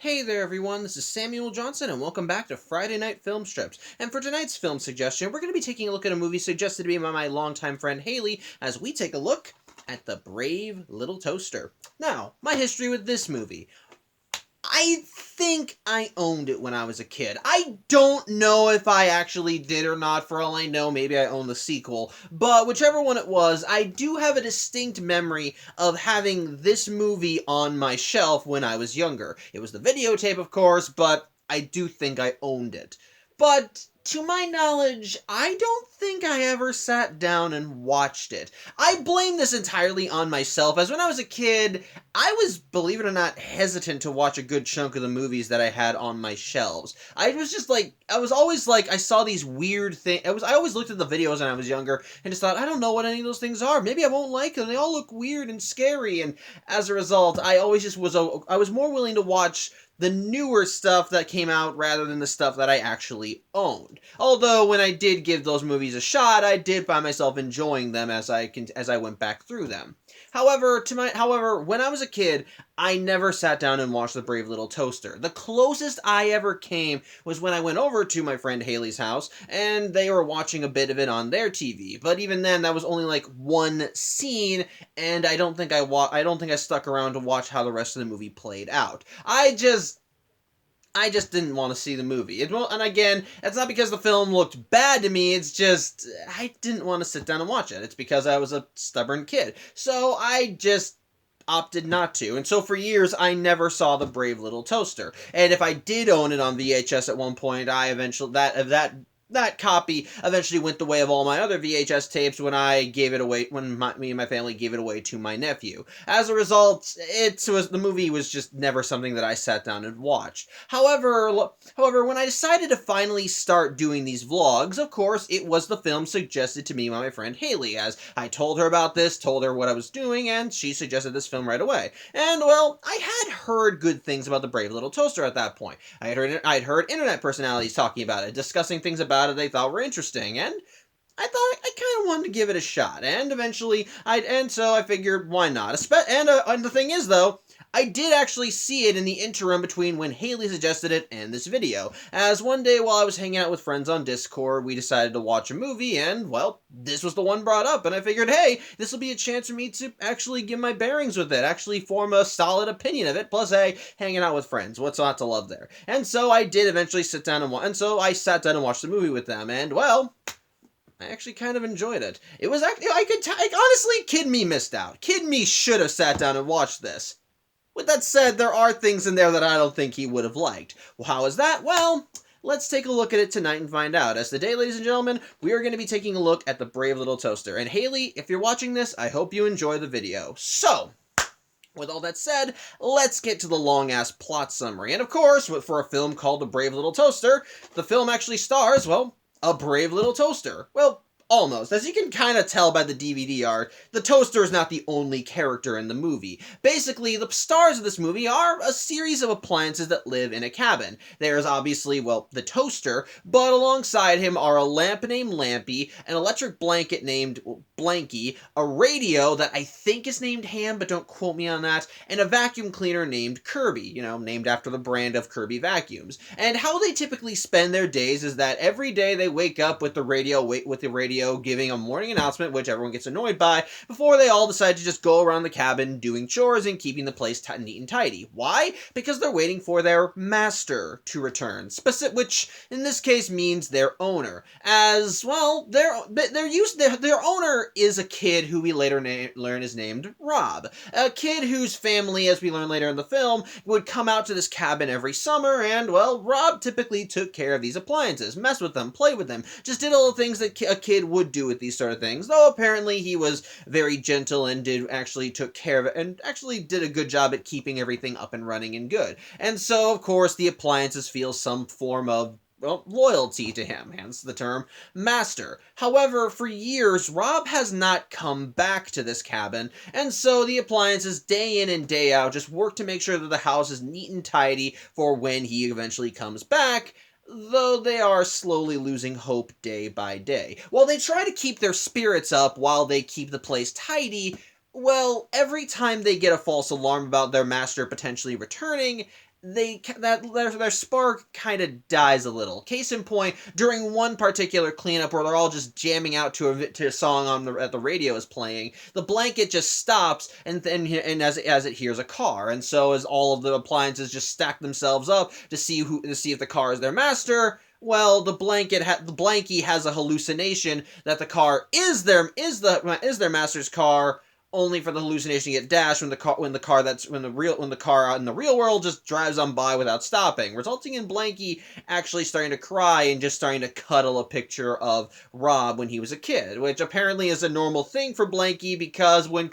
Hey there everyone, this is Samuel Johnson and welcome back to Friday Night Filmstrips. And for tonight's film suggestion, we're going to be taking a look at a movie suggested to me by my longtime friend Haley as we take a look at The Brave Little Toaster. Now, my history with this movie. I think I owned it when I was a kid. I don't know if I actually did or not. For all I know, maybe I own the sequel. But whichever one it was, I do have a distinct memory of having this movie on my shelf when I was younger. It was the videotape, of course, but I do think I owned it. But to my knowledge, I don't think I ever sat down and watched it. I blame this entirely on myself, as when I was a kid, I was, believe it or not, hesitant to watch a good chunk of the movies that I had on my shelves. I was always like, I saw these weird things. I always looked at the videos when I was younger and just thought, I don't know what any of those things are. Maybe I won't like them. They all look weird and scary. And as a result, I was more willing to watch the newer stuff that came out rather than the stuff that I actually owned. Although when I did give those movies a shot, I did find myself enjoying them as I went back through them. However, when I was a kid, I never sat down and watched The Brave Little Toaster. The closest I ever came was when I went over to my friend Haley's house, and they were watching a bit of it on their TV. But even then, that was only like one scene, and I don't think I stuck around to watch how the rest of the movie played out. I just didn't want to see the movie. And again, it's not because the film looked bad to me, it's just, I didn't want to sit down and watch it. It's because I was a stubborn kid. So I just opted not to. And so for years, I never saw The Brave Little Toaster. And if I did own it on VHS at one point, that copy eventually went the way of all my other VHS tapes when me and my family gave it away to my nephew. As a result, the movie was just never something that I sat down and watched. However, when I decided to finally start doing these vlogs, of course, it was the film suggested to me by my friend Haley, as I told her about this, told her what I was doing, and she suggested this film right away. And, well, I had heard good things about The Brave Little Toaster at that point. I'd heard internet personalities talking about it, discussing things about it they thought were interesting, and I thought I kind of wanted to give it a shot, and eventually, so I figured, why not? And the thing is, though, I did actually see it in the interim between when Haley suggested it and this video, as one day while I was hanging out with friends on Discord, we decided to watch a movie, and, well, this was the one brought up, and I figured, hey, this will be a chance for me to actually get my bearings with it, actually form a solid opinion of it, plus, hey, hanging out with friends, what's not to love there? And so I did eventually sit down and I sat down and watched the movie with them, and, well, I actually kind of enjoyed it. It was actually, honestly, Kid Me missed out. Kid Me should have sat down and watched this. With that said, there are things in there that I don't think he would have liked. Well, how is that? Well, let's take a look at it tonight and find out. As today, ladies and gentlemen, we are going to be taking a look at The Brave Little Toaster. And Haley, if you're watching this, I hope you enjoy the video. So, with all that said, let's get to the long-ass plot summary. And of course, for a film called The Brave Little Toaster, the film actually stars, well, a brave little toaster. Well, almost. As you can kind of tell by the DVD art, the toaster is not the only character in the movie. Basically, the stars of this movie are a series of appliances that live in a cabin. There's obviously, well, the toaster, but alongside him are a lamp named Lampy, an electric blanket named Blanky, a radio that I think is named Ham, but don't quote me on that, and a vacuum cleaner named Kirby, named after the brand of Kirby vacuums. And how they typically spend their days is that every day they wake up with the radio giving a morning announcement, which everyone gets annoyed by, before they all decide to just go around the cabin doing chores and keeping the place neat and tidy. Why? Because they're waiting for their master to return, which in this case means their owner. As, well, their owner is a kid who we later learn is named Rob. A kid whose family, as we learn later in the film, would come out to this cabin every summer, and, well, Rob typically took care of these appliances, messed with them, played with them, just did all the things that a kid would do with these sort of things, though apparently he was very gentle and took care of it, and actually did a good job at keeping everything up and running and good. And so, of course, the appliances feel some form of, well, loyalty to him, hence the term master. However, for years, Rob has not come back to this cabin, and so the appliances, day in and day out, just work to make sure that the house is neat and tidy for when he eventually comes back, though they are slowly losing hope day by day. While they try to keep their spirits up while they keep the place tidy, well, every time they get a false alarm about their master potentially returning, their spark kind of dies a little. Case in point, during one particular cleanup where they're all just jamming out to a song at the radio is playing, the blanket just stops and as it hears a car, and so as all of the appliances just stack themselves up to see if the car is their master. Well, the blankie has a hallucination that the car is their master's car, only for the hallucination to get dashed when the car in the real world just drives on by without stopping, resulting in Blanky actually starting to cry and just starting to cuddle a picture of Rob when he was a kid, which apparently is a normal thing for Blanky because when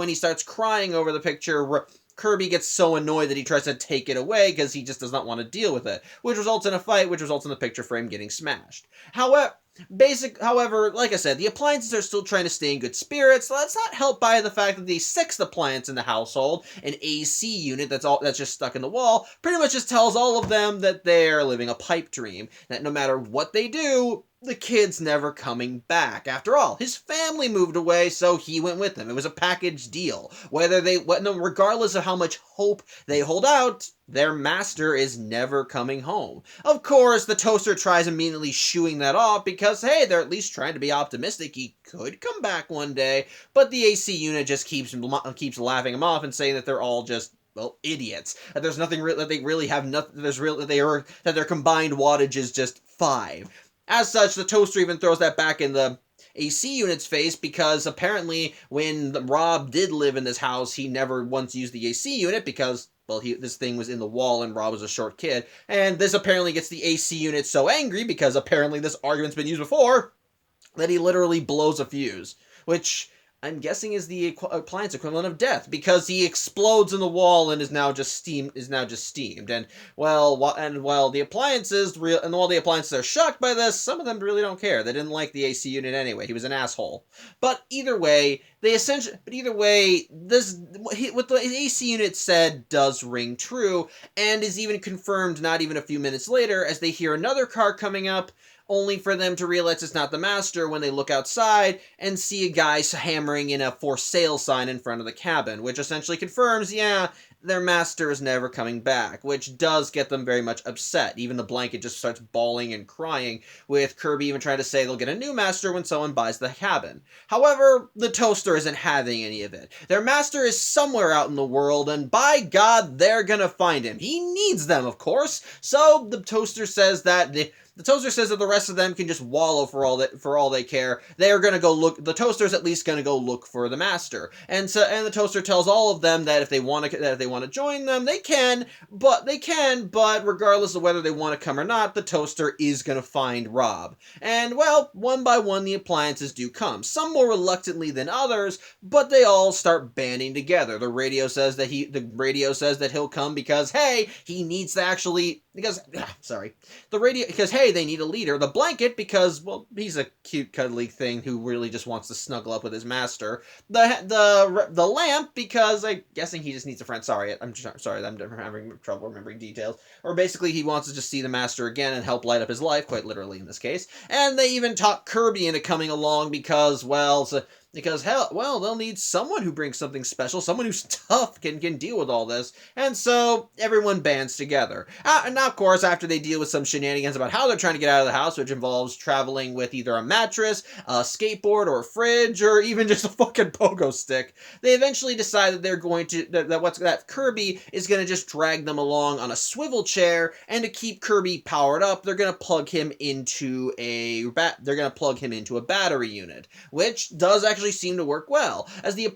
he starts crying over the picture, Kirby gets so annoyed that he tries to take it away because he just does not want to deal with it, which results in a fight, which results in the picture frame getting smashed. However, like I said, the appliances are still trying to stay in good spirits. So that's not helped by the fact that the sixth appliance in the household, an AC unit that's just stuck in the wall, pretty much just tells all of them that they're living a pipe dream. That no matter what they do, the kid's never coming back. After all, his family moved away, so he went with them. It was a package deal. Regardless of how much hope they hold out, their master is never coming home. Of course, the toaster tries immediately shooing that off because, hey, they're at least trying to be optimistic. He could come back one day, but the AC unit just keeps laughing him off and saying that they're all just idiots. That there's nothing that they really have nothing. That their combined wattage is just 5. As such, the toaster even throws that back in the AC unit's face because apparently when Rob did live in this house, he never once used the AC unit because, well, this thing was in the wall and Rob was a short kid. And this apparently gets the AC unit so angry because apparently this argument's been used before that he literally blows a fuse, which I'm guessing is the appliance equivalent of death because he explodes in the wall and is now just steamed. And while the appliances are shocked by this, some of them really don't care. They didn't like the AC unit anyway. He was an asshole. But either way, what the AC unit said does ring true and is even confirmed not even a few minutes later as they hear another car coming up, only for them to realize it's not the master when they look outside and see a guy hammering in a for sale sign in front of the cabin, which essentially confirms, their master is never coming back, which does get them very much upset. Even the blanket just starts bawling and crying, with Kirby even trying to say they'll get a new master when someone buys the cabin. However, the toaster isn't having any of it. Their master is somewhere out in the world, and by God, they're gonna find him. He needs them, of course, so the toaster says that the rest of them can just wallow for all they care. They're gonna go look. The toaster's at least gonna go look for the master, and the toaster tells all of them that if they want to join them, they can. But regardless of whether they want to come or not, the toaster is gonna find Rob. And well, one by one, the appliances do come. Some more reluctantly than others, but they all start banding together. The radio says that he'll come because hey, he needs to actually hey, they need a leader. The blanket, because, well, he's a cute, cuddly thing who really just wants to snuggle up with his master. The lamp, because I'm guessing he just needs a friend. Sorry, I'm having trouble remembering details. Or basically, he wants to just see the master again and help light up his life, quite literally in this case. And they even talk Kirby into coming along because they'll need someone who brings something special, someone who's tough, can deal with all this. And so everyone bands together. And now, of course, after they deal with some shenanigans about how they're trying to get out of the house, which involves traveling with either a mattress, a skateboard, or a fridge, or even just a fucking pogo stick, they eventually decide that Kirby is going to just drag them along on a swivel chair, and to keep Kirby powered up, they're going to plug him into a battery unit, which does actually seem to work well, as the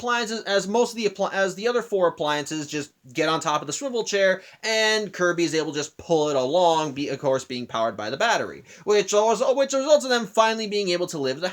other 4 appliances just get on top of the swivel chair, and Kirby is able to just pull it along, of course being powered by the battery, which results in them finally being able to leave the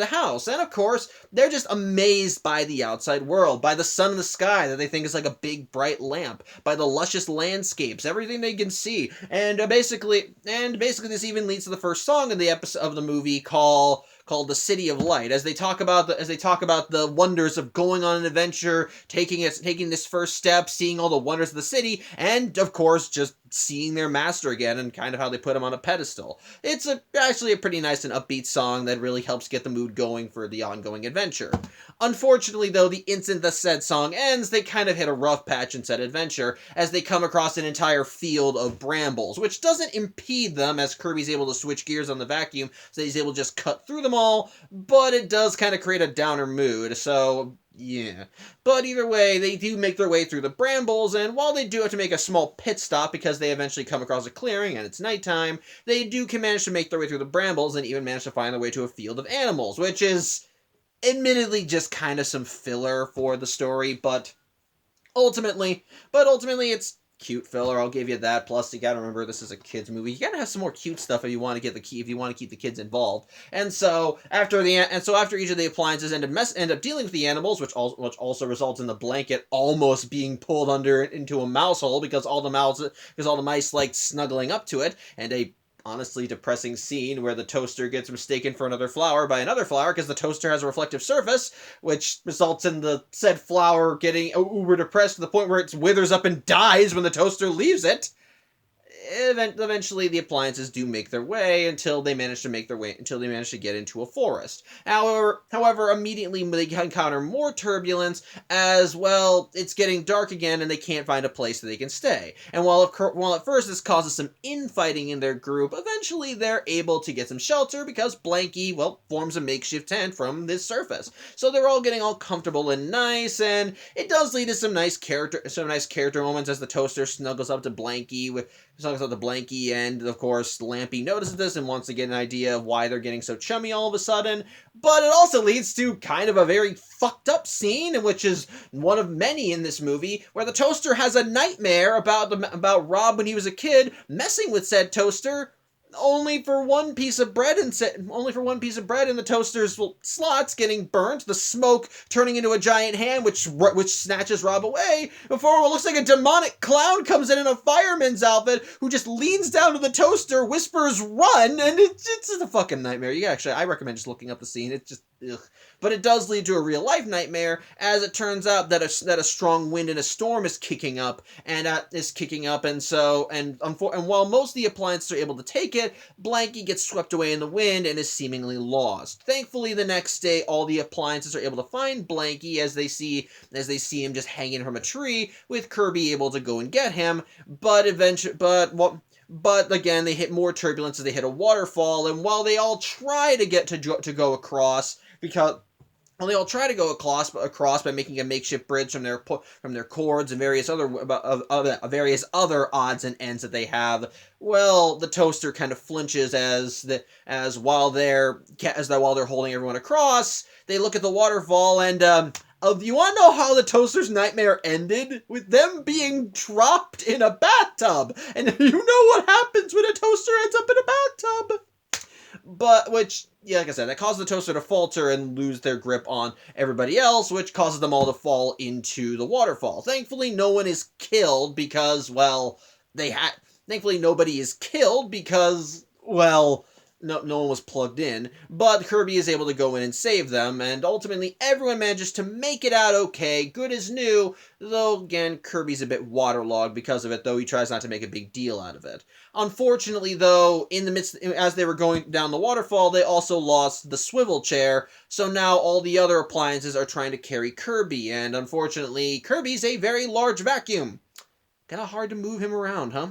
house. And of course, they're just amazed by the outside world, by the sun in the sky that they think is like a big bright lamp, by the luscious landscapes, everything they can see. And basically this even leads to the first song in the episode of the movie called The City of Light, as they talk about the wonders of going on an adventure, taking this first step, seeing all the wonders of the city, and of course just seeing their master again and kind of how they put him on a pedestal. It's actually a pretty nice and upbeat song that really helps get the mood going for the ongoing adventure. Unfortunately, though, the instant the said song ends, they kind of hit a rough patch in said adventure as they come across an entire field of brambles, which doesn't impede them as Kirby's able to switch gears on the vacuum so he's able to just cut through them all, but it does kind of create a downer mood, so yeah. But either way, they do make their way through the brambles, and while they do have to make a small pit stop because they eventually come across a clearing and it's nighttime, they do manage to make their way through the brambles and even manage to find their way to a field of animals, which is admittedly just kind of some filler for the story, but ultimately it's cute filler. I'll give you that. Plus, you gotta remember this is a kids movie. You gotta have some more cute stuff if you want to if you want to keep the kids involved. And so after each of the appliances end up dealing with the animals, which also results in the blanket almost being pulled into a mouse hole because all the mice like snuggling up to it, and a honestly depressing scene where the toaster gets mistaken for another flower by another flower because the toaster has a reflective surface, which results in the said flower getting uber depressed to the point where it withers up and dies when the toaster leaves it. Eventually, the appliances do make their way until they manage to get into a forest. However, immediately they encounter more turbulence as well. It's getting dark again, and they can't find a place that they can stay. And while at first this causes some infighting in their group, eventually they're able to get some shelter because Blanky, forms a makeshift tent from this surface. So they're all getting all comfortable and nice, and it does lead to some nice character moments as the toaster snuggles up to Blanky and of course Lampy notices this and wants to get an idea of why they're getting so chummy all of a sudden. But it also leads to kind of a very fucked up scene, which is one of many in this movie, where the toaster has a nightmare about Rob when he was a kid, messing with said toaster, only for one piece of bread in the toaster's slots getting burnt, the smoke turning into a giant hand which snatches Rob away, before what looks like a demonic clown comes in a fireman's outfit who just leans down to the toaster, whispers "run," and it's a fucking nightmare. I recommend just looking up the scene. It's just ugh. But it does lead to a real life nightmare, as it turns out that a strong wind and a storm is kicking up, and while most of the appliances are able to take it, Blanky gets swept away in the wind and is seemingly lost. Thankfully, the next day, all the appliances are able to find Blanky as they see him just hanging from a tree, with Kirby able to go and get him. But again, they hit more turbulence as they hit a waterfall, and while they all try to go across by making a makeshift bridge from their cords and various other odds and ends that they have. Well, the toaster kind of flinches as while they're holding everyone across, they look at the waterfall and you want to know how the toaster's nightmare ended? With them being dropped in a bathtub. And you know what happens when a toaster ends up in a bathtub. But, like I said, that causes the toaster to falter and lose their grip on everybody else, which causes them all to fall into the waterfall. Thankfully, no one is killed because, thankfully nobody is killed because, no one was plugged in, but Kirby is able to go in and save them, and ultimately everyone manages to make it out okay, good as new, though again, Kirby's a bit waterlogged because of it, though he tries not to make a big deal out of it. Unfortunately, though, as they were going down the waterfall, they also lost the swivel chair, so now all the other appliances are trying to carry Kirby, and unfortunately, Kirby's a very large vacuum. Kinda hard to move him around, huh?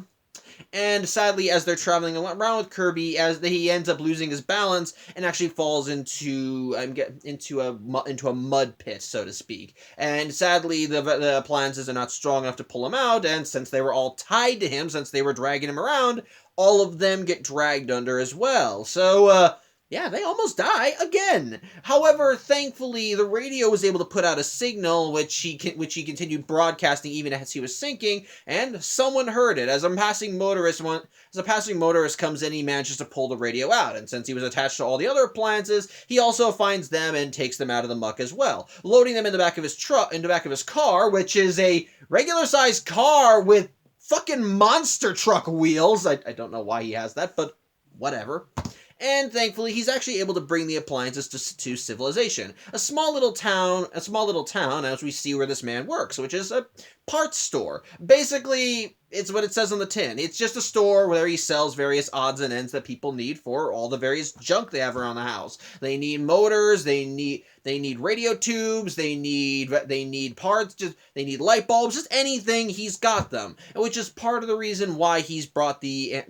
And sadly, as they're traveling around with Kirby, he ends up losing his balance and actually falls into a mud pit, so to speak. And sadly, the appliances are not strong enough to pull him out, and since they were all tied to him, since they were dragging him around, all of them get dragged under as well. So, yeah, they almost die again. However, thankfully, the radio was able to put out a signal, which he continued broadcasting even as he was sinking, and someone heard it. As a passing motorist comes in, he manages to pull the radio out, and since he was attached to all the other appliances, he also finds them and takes them out of the muck as well, loading them in the back of his car, which is a regular-sized car with fucking monster truck wheels. I don't know why he has that, but whatever. And thankfully, he's actually able to bring the appliances to civilization. A small little town, as we see where this man works, which is a parts store. Basically, It's what it says on the tin. It's just a store where he sells various odds and ends that people need for all the various junk they have around the house. They need motors, they need radio tubes, they need parts, they need light bulbs, just anything, he's got them. Which is part of the reason why he brought the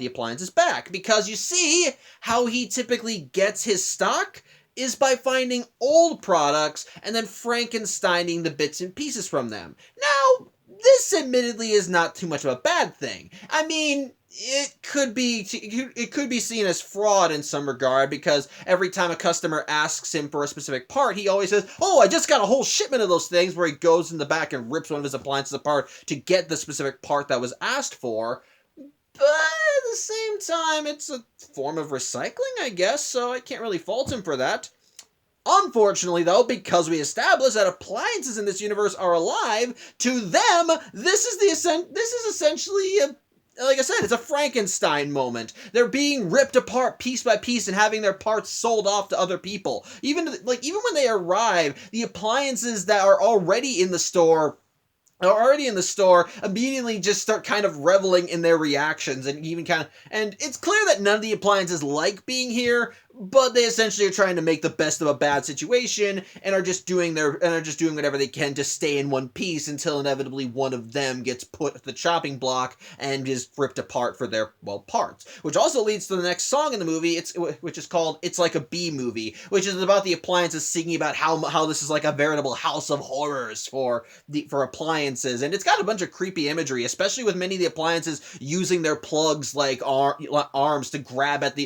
appliances back, because you see how he typically gets his stock is by finding old products and then Frankensteining the bits and pieces from them. Now, this admittedly is not too much of a bad thing. I mean, it could be seen as fraud in some regard, because every time a customer asks him for a specific part, he always says, "Oh, I just got a whole shipment of those things," where he goes in the back and rips one of his appliances apart to get the specific part that was asked for. But at the same time, it's a form of recycling, I guess, so I can't really fault him for that. Unfortunately, though, because we established that appliances in this universe are alive, to them, this is essentially like I said, it's a Frankenstein moment. They're being ripped apart piece by piece and having their parts sold off to other people. Even when they arrive, the appliances that are already in the store immediately just start kind of reveling in their reactions, and it's clear that none of the appliances like being here, but they essentially are trying to make the best of a bad situation and are just doing whatever they can to stay in one piece until inevitably one of them gets put at the chopping block and is ripped apart for their parts. Which also leads to the next song in the movie, which is called "It's Like a B Movie," which is about the appliances singing about how this is like a veritable house of horrors for appliances, and it's got a bunch of creepy imagery, especially with many of the appliances using their plugs like arms to grab at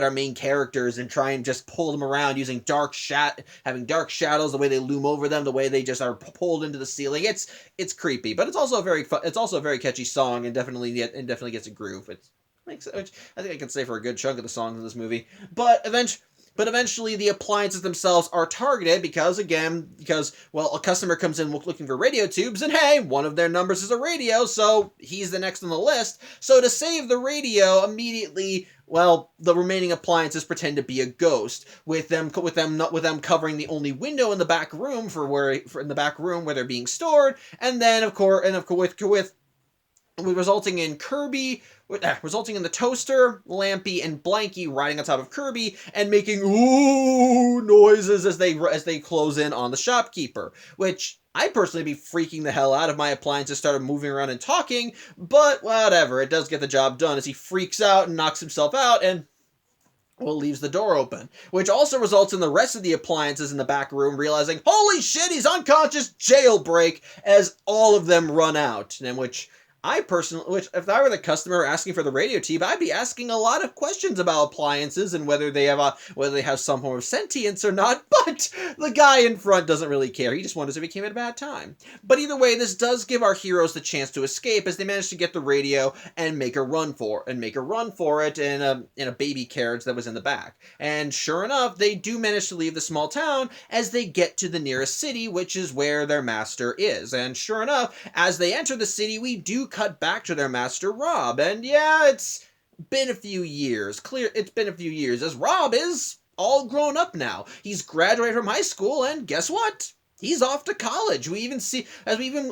our main characters and try and just pull them around using having dark shadows, the way they loom over them, the way they just are pulled into the ceiling. It's creepy, but it's also a very catchy song, and definitely gets a groove. I think I can say for a good chunk of the songs in this movie. But eventually the appliances themselves are targeted because a customer comes in looking for radio tubes, and hey, one of their numbers is a radio, so he's the next on the list. So to save the radio, immediately, the remaining appliances pretend to be a ghost, with them covering the only window in the back room where they're being stored, and then resulting in the toaster, Lampy, and Blanky riding on top of Kirby and making ooh noises as they close in on the shopkeeper, which I'd personally be freaking the hell out if my appliances started moving around and talking, but whatever, it does get the job done as he freaks out and knocks himself out and leaves the door open, which also results in the rest of the appliances in the back room realizing, holy shit, he's unconscious, jailbreak, as all of them run out, and which if I were the customer asking for the radio tube, I'd be asking a lot of questions about appliances and whether they have some form of sentience or not, but the guy in front doesn't really care. He just wonders if he came at a bad time. But either way, this does give our heroes the chance to escape as they manage to get the radio and make a run for it in a baby carriage that was in the back. And sure enough, they do manage to leave the small town as they get to the nearest city, which is where their master is. And sure enough, as they enter the city, we do cut back to their master, Rob. And yeah, it's been a few years. As Rob is all grown up now. He's graduated from high school, and guess what? He's off to college. When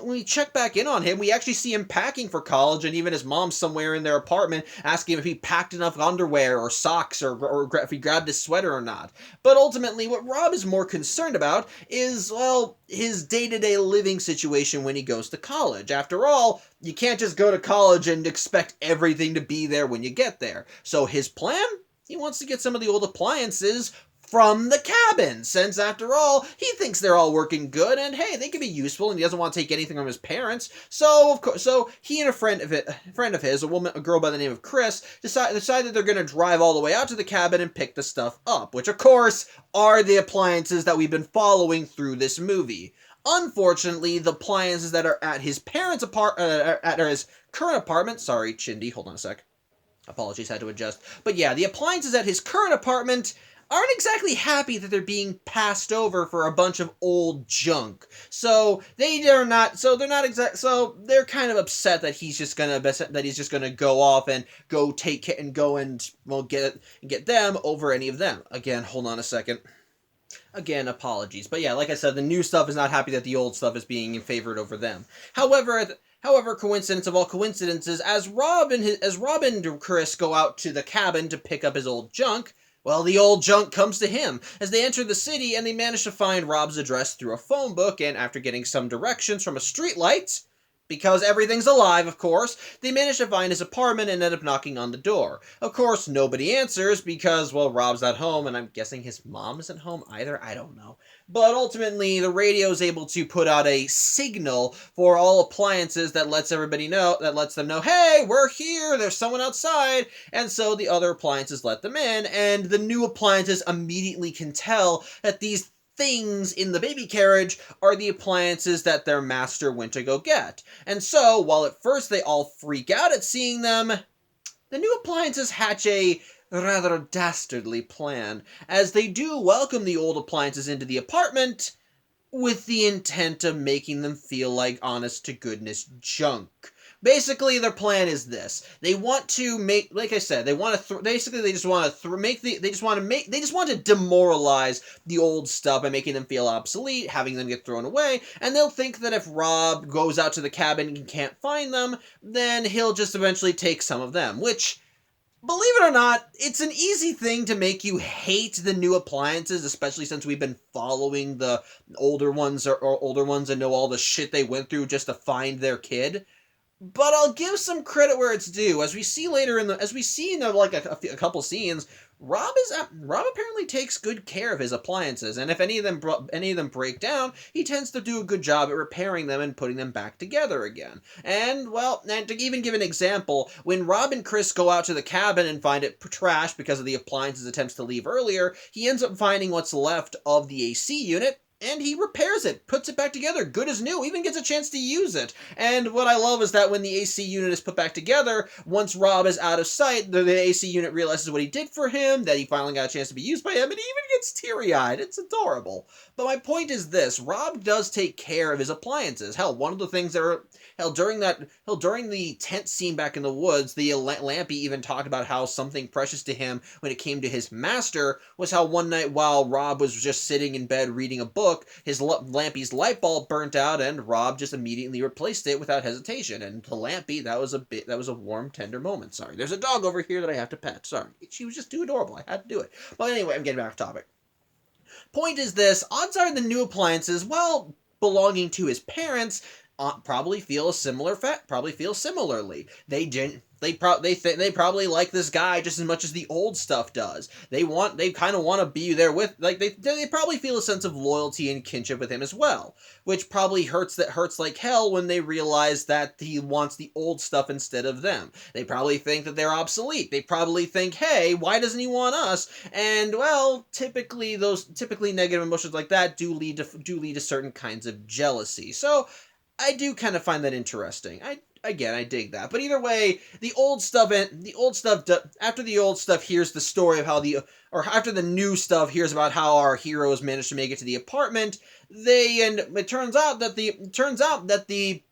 we check back in on him, we actually see him packing for college, and even his mom somewhere in their apartment asking him if he packed enough underwear or socks or if he grabbed his sweater or not. But ultimately, what Rob is more concerned about is, his day-to-day living situation when he goes to college. After all, you can't just go to college and expect everything to be there when you get there. So his plan? He wants to get some of the old appliances from the cabin, since after all, he thinks they're all working good, and hey, they could be useful, and he doesn't want to take anything from his parents. So he and a friend of his, a girl by the name of Chris, decide that they're going to drive all the way out to the cabin and pick the stuff up, which of course are the appliances that we've been following through this movie. Unfortunately, the appliances that are at his his current apartment. Sorry, Chindy, hold on a sec. Apologies, had to adjust. But yeah, the appliances at his current apartment aren't exactly happy that they're being passed over for a bunch of old junk. So they're kind of upset that he's just gonna go off and get them over any of them. Again, hold on a second. Again, apologies. But yeah, like I said, the new stuff is not happy that the old stuff is being favored over them. However, However, coincidence of all coincidences, as Rob and Chris go out to the cabin to pick up his old junk, well, the old junk comes to him as they enter the city and they manage to find Rob's address through a phone book, and after getting some directions from a streetlight, because everything's alive, of course, they manage to find his apartment and end up knocking on the door. Of course, nobody answers because, well, Rob's at home, and I'm guessing his mom isn't home either. I don't know. But ultimately, the radio is able to put out a signal for all appliances that lets everybody know, hey, we're here, there's someone outside. And so the other appliances let them in, and the new appliances immediately can tell that these things in the baby carriage are the appliances that their master went to go get. And so, while at first they all freak out at seeing them, the new appliances hatch a rather dastardly plan, as they do welcome the old appliances into the apartment with the intent of making them feel like honest-to-goodness junk. Basically, their plan is this: they want to make, like I said, they want to they just want to demoralize the old stuff by making them feel obsolete, having them get thrown away, and they'll think that if Rob goes out to the cabin and can't find them, then he'll just eventually take some of them, which, believe it or not, it's an easy thing to make you hate the new appliances, especially since we've been following the older ones and know all the shit they went through just to find their kid. But I'll give some credit where it's due. As we see in a couple scenes, Rob apparently takes good care of his appliances, and if any of them break down, he tends to do a good job at repairing them and putting them back together again. And to even give an example, when Rob and Chris go out to the cabin and find it trashed because of the appliances' attempts to leave earlier, he ends up finding what's left of the AC unit, and he repairs it, puts it back together, good as new, even gets a chance to use it. And what I love is that when the AC unit is put back together, once Rob is out of sight, the AC unit realizes what he did for him, that he finally got a chance to be used by him, and he even gets teary-eyed. It's adorable. But my point is this: Rob does take care of his appliances. Hell, one of the things during the tent scene back in the woods, the Lampy even talked about how something precious to him when it came to his master was how one night while Rob was just sitting in bed reading a book, his Lampy's light bulb burnt out, and Rob just immediately replaced it without hesitation. And to Lampy, that was a warm, tender moment. Sorry, there's a dog over here that I have to pet. Sorry, she was just too adorable. I had to do it. But anyway, I'm getting back off topic. Point is this: odds are the new appliances, while belonging to his parents, probably feel similarly. They probably like this guy just as much as the old stuff does. They kind of want to be there with, like, they probably feel a sense of loyalty and kinship with him as well, which probably hurts like hell when they realize that he wants the old stuff instead of them. They probably think that they're obsolete. They probably think, hey, why doesn't he want us? And, well, typically negative emotions like that do lead to certain kinds of jealousy. So I do kind of find that interesting. I dig that. But either way, after the old stuff hears the story of after the new stuff hears about how our heroes managed to make it to the apartment, it turns out that the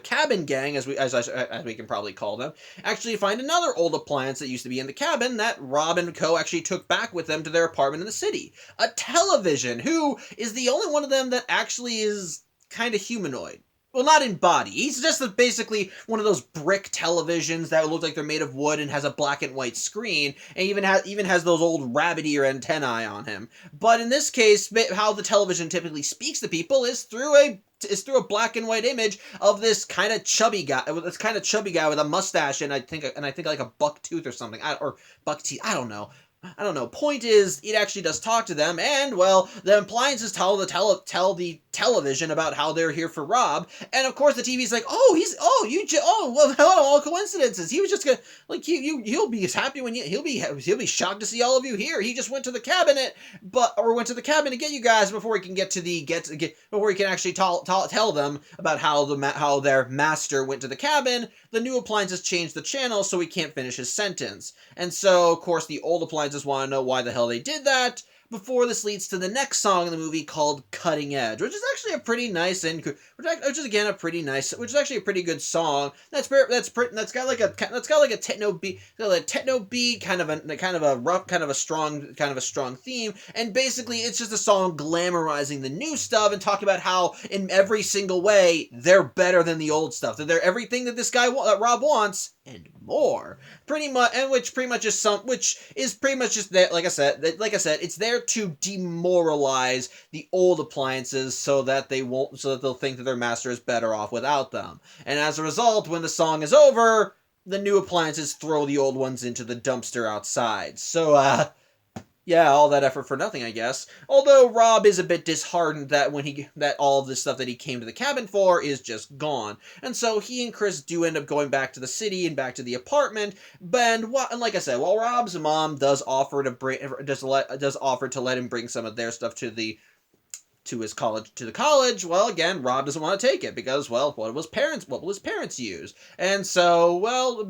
cabin gang, as we can probably call them, actually find another old appliance that used to be in the cabin that Rob and co. actually took back with them to their apartment in the city. A television, who is the only one of them that actually is kind of humanoid. Well, not in body. He's just basically one of those brick televisions that look like they're made of wood and has a black and white screen, and even has those old rabbit ear antennae on him. But in this case, how the television typically speaks to people is through a black and white image of this kind of chubby guy with a mustache and I think like a buck tooth or something, or buck teeth. I don't know. Point is, it actually does talk to them, and, well, the appliances tell the television about how they're here for Rob, and of course the TV's like, all coincidences. He was just gonna, like, he'll be as happy when he'll be shocked to see all of you here. He just went to the cabin to get you guys before he can before he can actually tell them about how their master went to the cabin. The new appliances changed the channel so he can't finish his sentence, and so of course the old appliances want to know why the hell they did that. before this leads to the next song in the movie called Cutting Edge, which is actually a pretty nice which is again a pretty nice, which is actually a pretty good song. That's got like a techno beat, kind of a rough, kind of a strong theme, and basically it's just a song glamorizing the new stuff and talking about how in every single way they're better than the old stuff. That they're everything that that Rob wants and more, pretty much, and which is pretty much just that. Like I said, it's there to demoralize the old appliances so that they'll think that their master is better off without them. And as a result, when the song is over, the new appliances throw the old ones into the dumpster outside. So, yeah, all that effort for nothing, I guess. Although Rob is a bit disheartened that that all of this stuff that he came to the cabin for is just gone, and so he and Chris do end up going back to the city and back to the apartment. And like I said, while Rob's mom does offer to let him bring some of their stuff to the college, well, again, Rob doesn't want to take it because, well, what will his parents use? And so, well,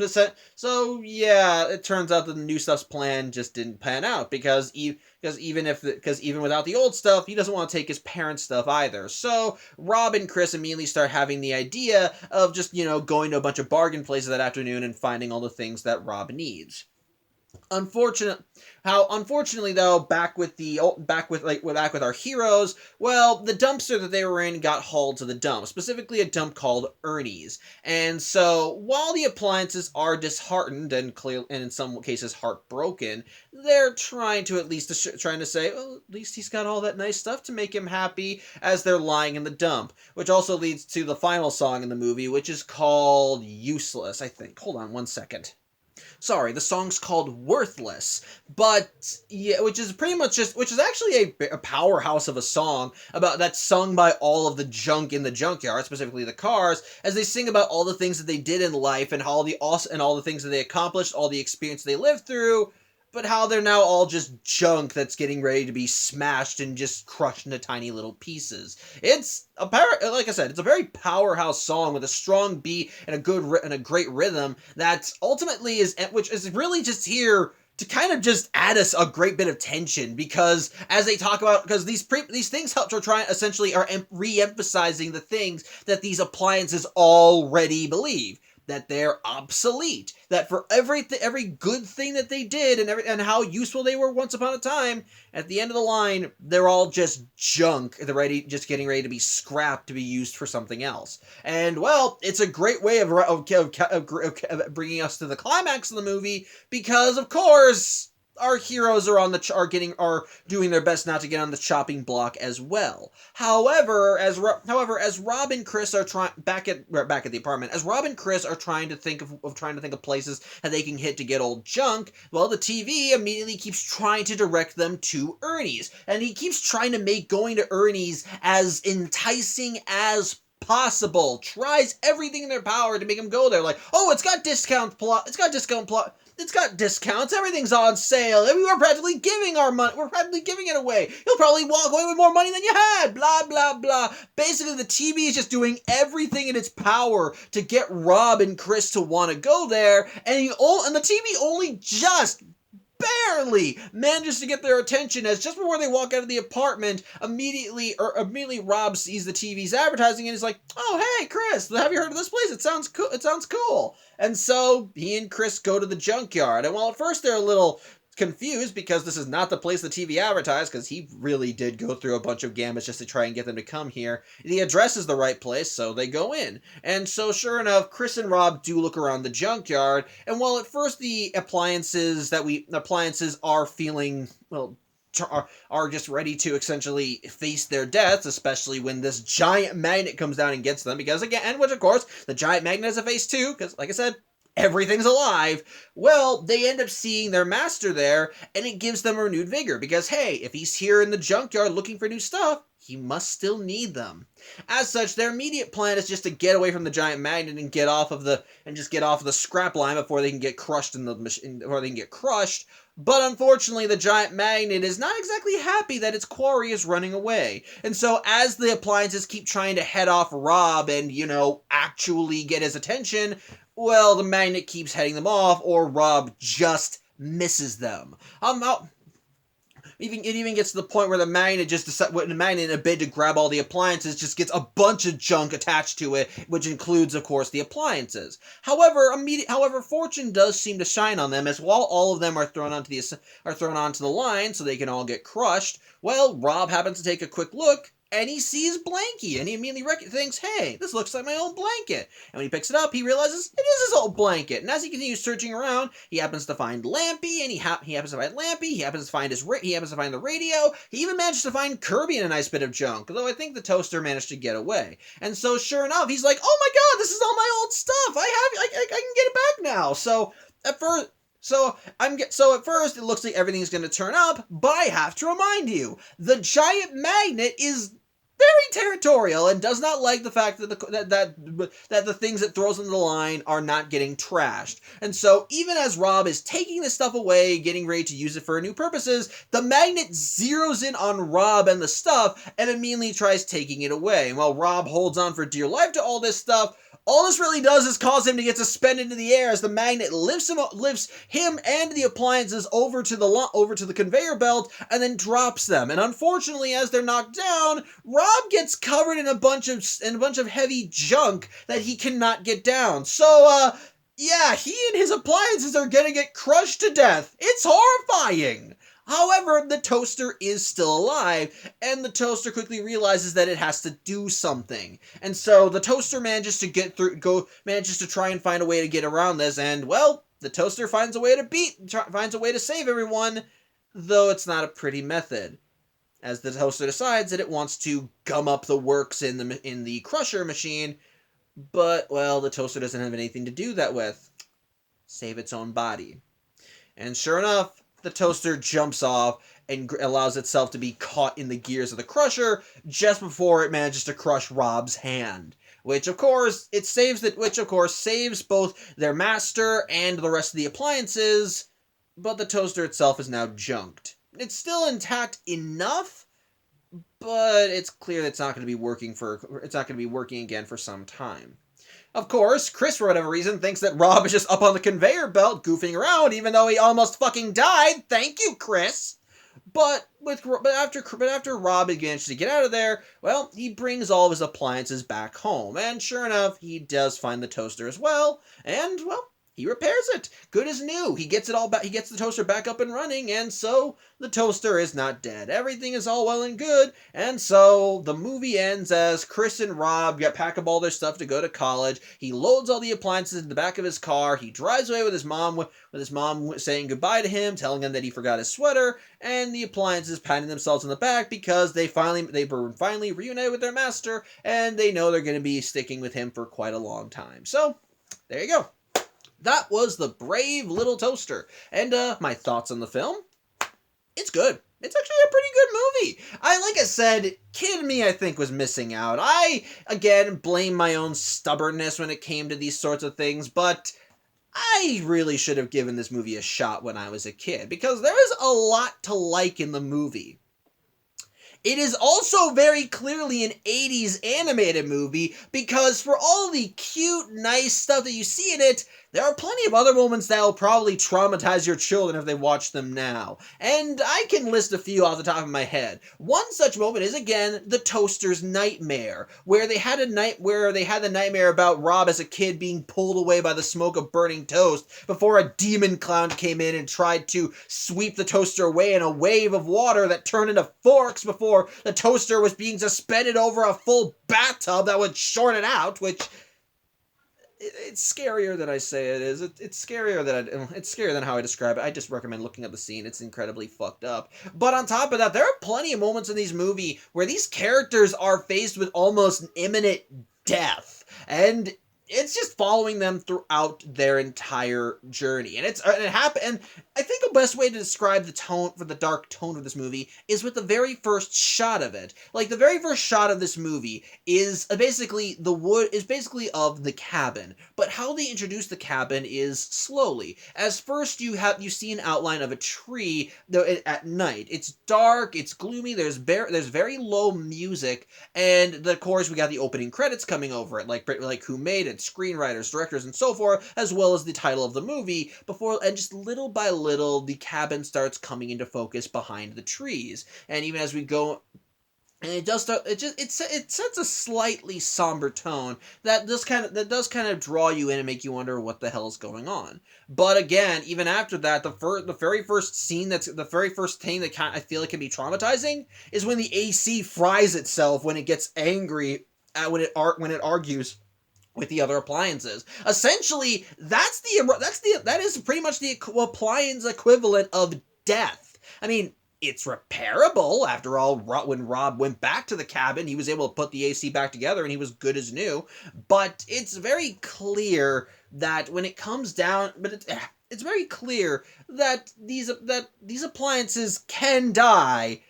yeah, it turns out that the new stuff's plan just didn't pan out because even without the old stuff, he doesn't want to take his parents' stuff either. So Rob and Chris immediately start having the idea of just, going to a bunch of bargain places that afternoon and finding all the things that Rob needs. Unfortunately though, back with our heroes, well, the dumpster that they were in got hauled to the dump, specifically a dump called Ernie's. And so while the appliances are disheartened and in some cases heartbroken, they're trying to say, oh, at least he's got all that nice stuff to make him happy, as they're lying in the dump, which also leads to the final song in the movie, which is called Useless, I think. Hold on one second. Sorry, the song's called Worthless, but yeah, which is actually a powerhouse of a song that's sung by all of the junk in the junkyard, specifically the cars, as they sing about all the things that they did in life and all the things that they accomplished, all the experience they lived through, but how they're now all just junk that's getting ready to be smashed and just crushed into tiny little pieces. Like I said, it's a very powerhouse song with a strong beat and a great rhythm that ultimately which is really just here to kind of just add us a great bit of tension, because as they talk about, because these things are re-emphasizing the things that these appliances already believe. That they're obsolete, that for every good thing that they did and how useful they were once upon a time, at the end of the line, they're all just junk. They're just getting ready to be scrapped to be used for something else. And, well, it's a great way of bringing us to the climax of the movie, because, of course, our heroes are doing their best not to get on the chopping block as well. However, as Rob and Chris are back at the apartment, as Rob and Chris are trying to think of places that they can hit to get old junk, well, the TV immediately keeps trying to direct them to Ernie's, and he keeps trying to make going to Ernie's as enticing as possible. Tries everything in their power to make them go there. Like, oh, it's got discounts, everything's on sale, and we're practically giving our money, we're practically giving it away. You'll probably walk away with more money than you had, blah, blah, blah. Basically, the TV is just doing everything in its power to get Rob and Chris to want to go there, and the TV only just barely manages to get their attention, as just before they walk out of the apartment, immediately Rob sees the TV's advertising and is like, oh, hey, Chris, have you heard of this place? It sounds cool. And so he and Chris go to the junkyard, and while at first they're a little confused because this is not the place the TV advertised, because he really did go through a bunch of gambits just to try and get them to come here, the address is the right place, so they go in. And so sure enough, Chris and Rob do look around the junkyard, and while at first the appliances are feeling, well, are just ready to essentially face their deaths, especially when this giant magnet comes down and gets them, because again, and which of course, the giant magnet has a face too, because like I said, everything's alive. Well, they end up seeing their master there, and it gives them renewed vigor, because hey, if he's here in the junkyard looking for new stuff, he must still need them. As such, their immediate plan is just to get away from the giant magnet and get off of the scrap line before they can get crushed But unfortunately, the giant magnet is not exactly happy that its quarry is running away. And so as the appliances keep trying to head off Rob and, actually get his attention, well, the magnet keeps heading them off, or Rob just misses them. it even gets to the point where the magnet when the magnet, in a bid to grab all the appliances, just gets a bunch of junk attached to it, which includes, of course, the appliances. However, fortune does seem to shine on them, as while all of them are thrown onto the line so they can all get crushed. Well, Rob happens to take a quick look, and he sees Blanky, and he immediately thinks, hey, this looks like my old blanket. And when he picks it up, he realizes it is his old blanket. And as he continues searching around, he happens to find Lampy, and he happens to find Lampy, he happens to find the radio, he even manages to find Kirby in a nice bit of junk, though I think the toaster managed to get away. And so, sure enough, he's like, oh my god, this is all my old stuff! I can get it back now! So, at first, it looks like everything's going to turn up, but I have to remind you, the giant magnet is very territorial and does not like the fact that the things it throws into the line are not getting trashed. And so, even as Rob is taking this stuff away, getting ready to use it for new purposes, the magnet zeroes in on Rob and the stuff and immediately tries taking it away. And while Rob holds on for dear life to all this stuff, all this really does is cause him to get suspended into the air as the magnet lifts him and the appliances over to the conveyor belt and then drops them. And unfortunately, as they're knocked down, Rob gets covered in a bunch of heavy junk that he cannot get down. So, yeah, he and his appliances are gonna get crushed to death. It's horrifying. However, the toaster is still alive, and the toaster quickly realizes that it has to do something. And so the toaster manages to try and find a way to get around this, and, well, the toaster finds a way to save everyone, though it's not a pretty method, as the toaster decides that it wants to gum up the works in the crusher machine, but, well, the toaster doesn't have anything to do that with. Save its own body. And sure enough, the toaster jumps off and allows itself to be caught in the gears of the crusher just before it manages to crush Rob's hand. Which of course saves both their master and the rest of the appliances, but the toaster itself is now junked. It's still intact enough, but it's clear that it's not going to be working again for some time. Of course, Chris, for whatever reason, thinks that Rob is just up on the conveyor belt goofing around, even though he almost fucking died. Thank you, Chris. But after Rob manages to get out of there, well, he brings all of his appliances back home, and sure enough, he does find the toaster as well, and, well, he repairs it. Good as new. He gets it all back. He gets the toaster back up and running, and so the toaster is not dead. Everything is all well and good, and so the movie ends as Chris and Rob pack up all their stuff to go to college. He loads all the appliances in the back of his car. He drives away with his mom saying goodbye to him, telling him that he forgot his sweater, and the appliances patting themselves on the back because they were finally reunited with their master, and they know they're going to be sticking with him for quite a long time. So, there you go. That was The Brave Little Toaster. And, my thoughts on the film? It's good. It's actually a pretty good movie. Like I said, kid me, I think, was missing out. I, again, blame my own stubbornness when it came to these sorts of things, but I really should have given this movie a shot when I was a kid, because there is a lot to like in the movie. It is also very clearly an 80s animated movie, because for all the cute, nice stuff that you see in it, there are plenty of other moments that will probably traumatize your children if they watch them now. And I can list a few off the top of my head. One such moment is, again, the toaster's nightmare, where they had the nightmare about Rob as a kid being pulled away by the smoke of burning toast before a demon clown came in and tried to sweep the toaster away in a wave of water that turned into forks before the toaster was being suspended over a full bathtub that would short it out, which... It's scarier than I say it is. It's scarier than how I describe it. I just recommend looking up the scene. It's incredibly fucked up. But on top of that, there are plenty of moments in these movies where these characters are faced with almost imminent death. And it's just following them throughout their entire journey. And it happened. And I think the best way to describe the dark tone of this movie is with the very first shot of it. Like, the very first shot of this movie is basically of the cabin. But how they introduce the cabin is slowly. As first you see an outline of a tree at night. It's dark, it's gloomy, there's very low music, and of course we got the opening credits coming over it, like Who Made It, screenwriters, directors, and so forth, as well as the title of the movie, and just little by little, the cabin starts coming into focus behind the trees. And even as we go, and it does start. It sets a slightly somber tone that does kind of draw you in and make you wonder what the hell is going on. But again, even after that, the very first scene the very first thing that I feel like can be traumatizing is when the AC fries itself when it gets angry when it argues with the other appliances. Essentially, that is pretty much the appliance equivalent of death. I mean, it's repairable. After all, when Rob went back to the cabin, he was able to put the AC back together and he was good as new. But it's very clear that when it comes down, it's very clear that these appliances can die,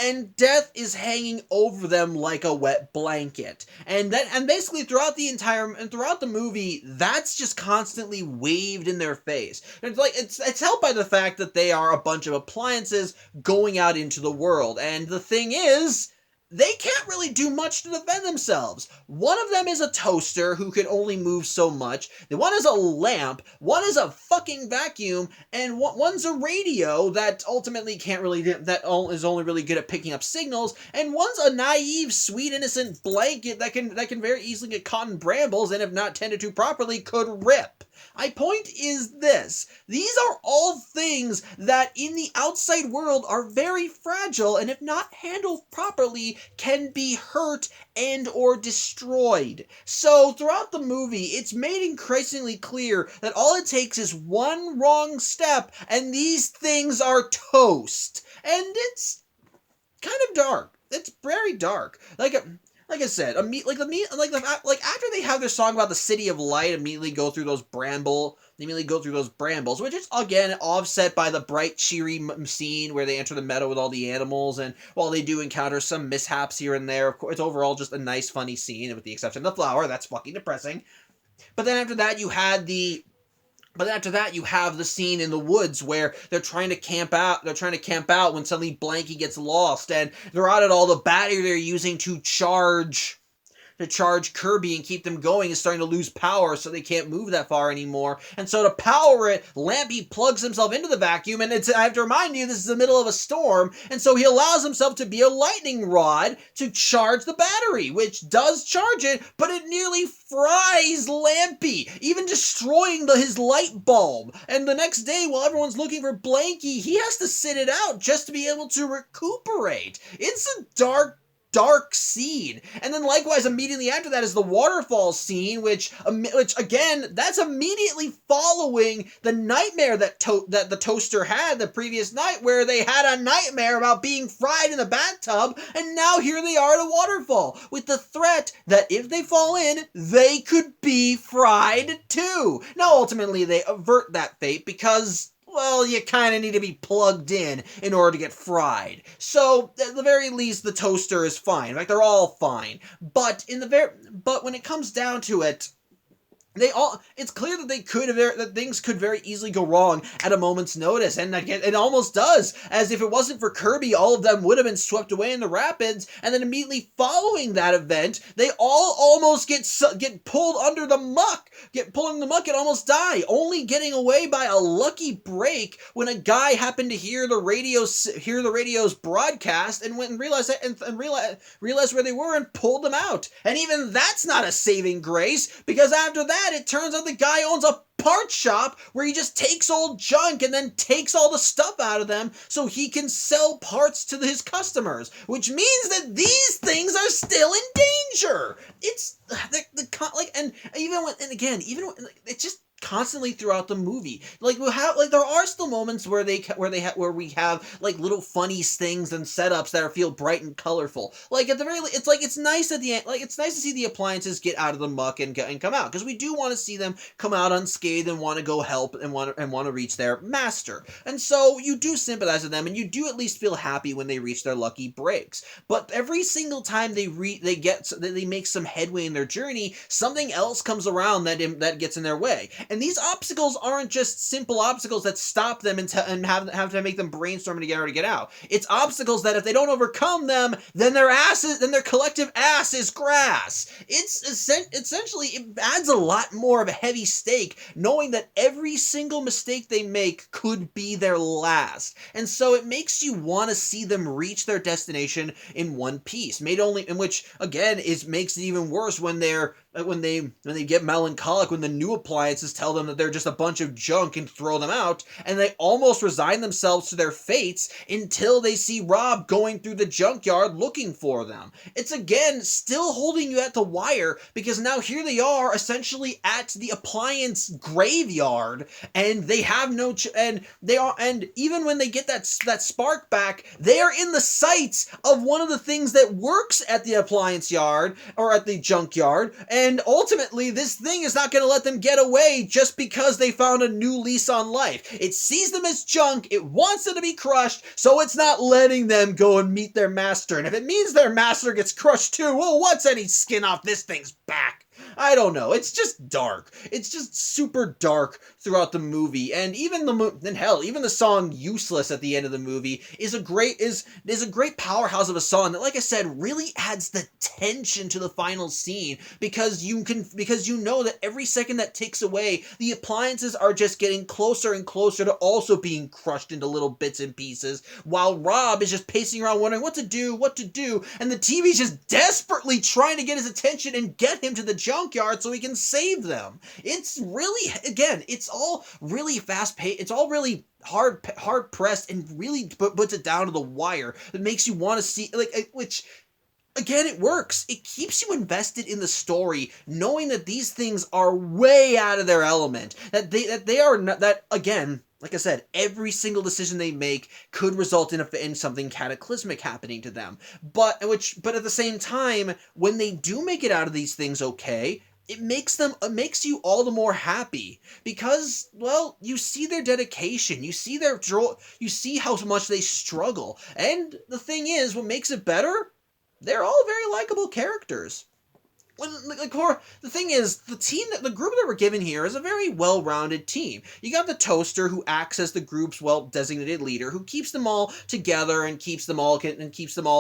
and death is hanging over them like a wet blanket. And basically throughout the movie, that's just constantly waved in their face. And it's helped by the fact that they are a bunch of appliances going out into the world. And the thing is, they can't really do much to defend themselves. One of them is a toaster who can only move so much. The one is a lamp. One is a fucking vacuum, and one's a radio that ultimately is only really good at picking up signals. And one's a naive, sweet, innocent blanket that can very easily get caught in brambles, and if not tended to properly, could rip. My point is this: these are all things that in the outside world are very fragile, and if not handled properly, can be hurt and or destroyed. So throughout the movie, it's made increasingly clear that all it takes is one wrong step and these things are toast. And it's kind of dark. It's very dark. Like I said, after they have their song about the city of light, immediately go through those brambles, which is again offset by the bright, cheery scene where they enter the meadow with all the animals, and while they do encounter some mishaps here and there, of course, it's overall just a nice, funny scene, with the exception of the flower. That's fucking depressing. But then after that, you have the scene in the woods where they're trying to camp out. They're trying to camp out when suddenly Blanky gets lost, and they're out at all the battery they're using to charge Kirby and keep them going is starting to lose power, so they can't move that far anymore. And so to power it, Lampy plugs himself into the vacuum, and I have to remind you, this is the middle of a storm, and so he allows himself to be a lightning rod to charge the battery, which does charge it, but it nearly fries Lampy, even destroying his light bulb. And the next day, while everyone's looking for Blanky, he has to sit it out just to be able to recuperate. It's a dark scene. And then likewise immediately after that is the waterfall scene, which again, that's immediately following the nightmare that the toaster had the previous night, where they had a nightmare about being fried in the bathtub, and now here they are at a waterfall with the threat that if they fall in, they could be fried too. Now ultimately they avert that fate because, well, you kind of need to be plugged in order to get fried. So, at the very least, the toaster is fine. In fact, they're all fine. But when it comes down to it, it's clear that things could very easily go wrong at a moment's notice, and again, it almost does, as if it wasn't for Kirby, all of them would have been swept away in the rapids, and then immediately following that event, they all almost get pulled under the muck, and almost die, only getting away by a lucky break when a guy happened to hear the radio's broadcast and went and realized where they were and pulled them out. And even that's not a saving grace, because after that, it turns out the guy owns a part shop where he just takes old junk and then takes all the stuff out of them so he can sell parts to his customers, which means that these things are still in danger. It's it's just constantly throughout the movie. There are still moments where we have little funny things and setups that feel bright and colorful. At the very least, it's nice at the end. It's nice to see the appliances get out of the muck and come out, because we do want to see them come out unscathed and want to go help and want to reach their master. And so you do sympathize with them, and you do at least feel happy when they reach their lucky breaks. But every single time they make some headway in their journey, something else comes around that gets in their way. And these obstacles aren't just simple obstacles that stop them and have to make them brainstorm to get out to get out. It's obstacles that if they don't overcome them, then their collective ass is grass. Essentially, it adds a lot more of a heavy stake, knowing that every single mistake they make could be their last. And so it makes you want to see them reach their destination in one piece. Made only in which again makes it even worse when they get melancholic when the new appliances tell them that they're just a bunch of junk and throw them out, and they almost resign themselves to their fates until they see Rob going through the junkyard looking for them. It's again still holding you at the wire, because now here they are essentially at the appliance graveyard, and they have no and even when they get that spark back, they are in the sights of one of the things that works at the appliance yard or at the junkyard, and ultimately this thing is not going to let them get away just because they found a new lease on life. It sees them as junk, it wants them to be crushed, so it's not letting them go and meet their master. And if it means their master gets crushed too, well, what's any skin off this thing's back? I don't know. It's just dark. It's just super dark throughout the movie, and even even the song "Useless" at the end of the movie is a great powerhouse of a song that, like I said, really adds the tension to the final scene, because you know that every second that ticks away, the appliances are just getting closer and closer to also being crushed into little bits and pieces, while Rob is just pacing around wondering what to do, and the TV's just desperately trying to get his attention and get him to the junkyard so he can save them. It's really, again, it's all really fast-paced, it's all really hard-pressed, and really puts it down to the wire. It makes you want to see, which, again, it works. It keeps you invested in the story, knowing that these things are way out of their element, that again, like I said, every single decision they make could result in something cataclysmic happening to them. But at the same time, when they do make it out of these things okay, it makes you all the more happy, because, well, you see their dedication, you see how much they struggle. And the thing is, what makes it better? They're all very likable characters. The thing is, the group that we're given here is a very well-rounded team. You got the Toaster, who acts as the group's designated leader, who keeps them all together and keeps them all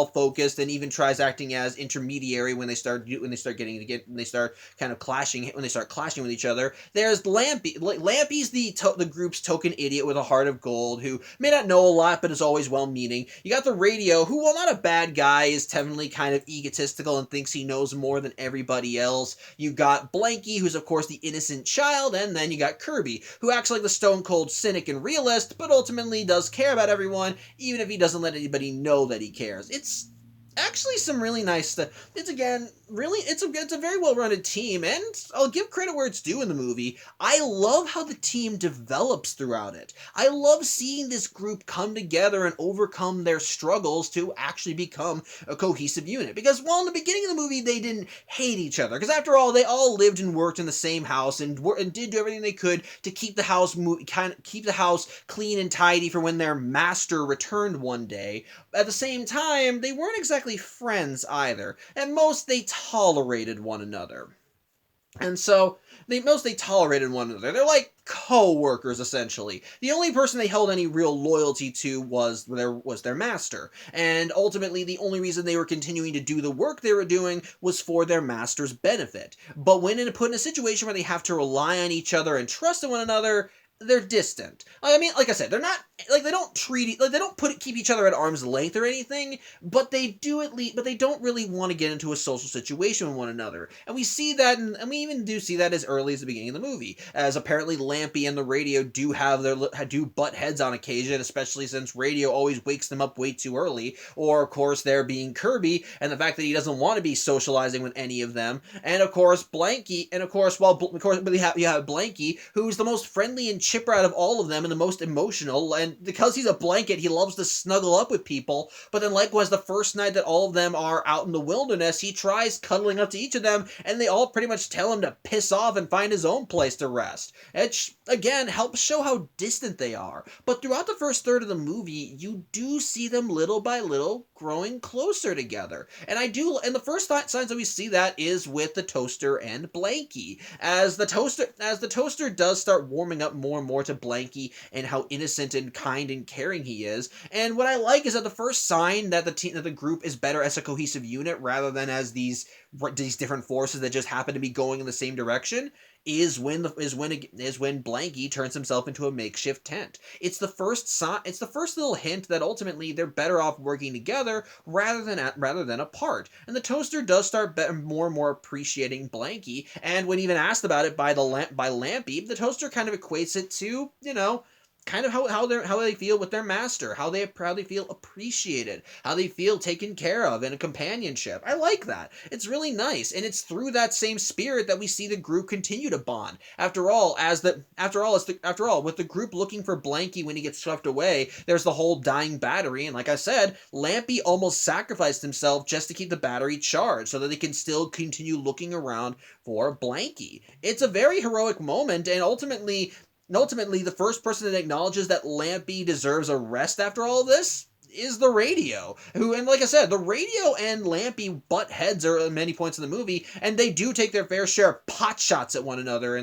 focused, and even tries acting as intermediary when they start kind of clashing with each other. There's Lampy. Lampy's the group's token idiot with a heart of gold, who may not know a lot but is always well-meaning. You got the Radio, who, while not a bad guy, is definitely kind of egotistical and thinks he knows more than everybody else. You got Blanky, who's of course the innocent child, and then you got Kirby, who acts like the stone-cold cynic and realist, but ultimately does care about everyone, even if he doesn't let anybody know that he cares. It's actually some really nice stuff. It's a very well-rounded team, and I'll give credit where it's due in the movie. I love how the team develops throughout it. I love seeing this group come together and overcome their struggles to actually become a cohesive unit. Because while in the beginning of the movie they didn't hate each other, because after all, they all lived and worked in the same house and did do everything they could to keep the house clean and tidy for when their master returned one day. At the same time, they weren't exactly friends either. At most, they tolerated one another. And so, they tolerated one another. They're like co-workers, essentially. The only person they held any real loyalty to was their master. And ultimately, the only reason they were continuing to do the work they were doing was for their master's benefit. But when put in a situation where they have to rely on each other and trust in one another, they're distant. I mean, like I said, they're not, they don't keep each other at arm's length or anything, but they don't really want to get into a social situation with one another. And we see that, and we even do see that as early as the beginning of the movie, as apparently Lampy and the Radio do butt heads on occasion, especially since Radio always wakes them up way too early, or of course there being Kirby, and the fact that he doesn't want to be socializing with any of them, and of course Blanky, and of course, you have Blanky, who's the most friendly and chipper out of all of them and the most emotional, and because he's a blanket, he loves to snuggle up with people, but then likewise, the first night that all of them are out in the wilderness, he tries cuddling up to each of them, and they all pretty much tell him to piss off and find his own place to rest. It, again, helps show how distant they are, but throughout the first third of the movie, you do see them little by little growing closer together. And and the first signs that we see that is with the Toaster and Blanky. As the Toaster does start warming up more and more to Blanky and how innocent and kind and caring he is. And what I like is that the first sign that the group is better as a cohesive unit rather than as these different forces that just happen to be going in the same direction is when Blanky turns himself into a makeshift tent. It's the first little hint that ultimately they're better off working together rather than apart. And the Toaster does start more and more appreciating Blanky, and when even asked about it by Lampy, the Toaster kind of equates it to, kind of how they feel with their master, how they feel appreciated, how they feel taken care of in a companionship. I like that. It's really nice, and it's through that same spirit that we see the group continue to bond. After all, with the group looking for Blanky when he gets swept away, there's the whole dying battery, and like I said, Lampy almost sacrificed himself just to keep the battery charged so that they can still continue looking around for Blanky. It's a very heroic moment, and ultimately, the first person that acknowledges that Lampy deserves a rest after all of this is the Radio, and like I said, the Radio and Lampy butt heads at many points in the movie, and they do take their fair share of pot shots at one another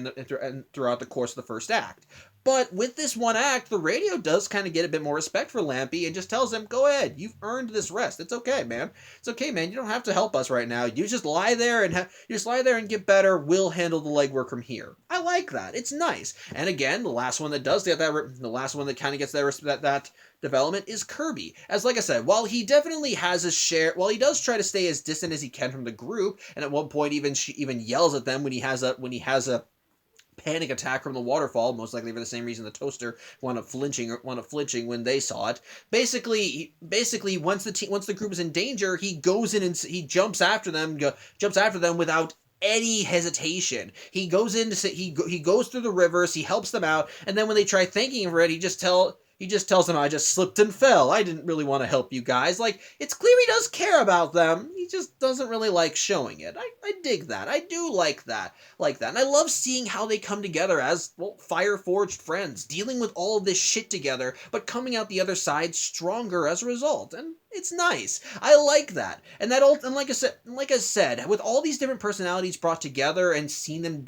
throughout the course of the first act. But with this one act, the Radio does kind of get a bit more respect for Lampy and just tells him, go ahead, you've earned this rest. It's okay, man. It's okay, man. You don't have to help us right now. You just lie there and get better. We'll handle the legwork from here. I like that. It's nice. And again, the last one that kind of gets that development is Kirby. As like I said, while he definitely has his share, while he does try to stay as distant as he can from the group, and at one point even yells at them when he has a panic attack from the waterfall, most likely for the same reason the Toaster wound up flinching when they saw it. Basically, once the group is in danger, he goes in and he jumps after them without any hesitation. He goes he goes through the rivers, he helps them out, and then when they try thanking him for it, he just tells them, I just slipped and fell. I didn't really want to help you guys. Like, it's clear he does care about them. He just doesn't really like showing it. I dig that. I do like that. And I love seeing how they come together as, fire-forged friends, dealing with all of this shit together, but coming out the other side stronger as a result. And it's nice. I like that. And like I said, with all these different personalities brought together and seeing them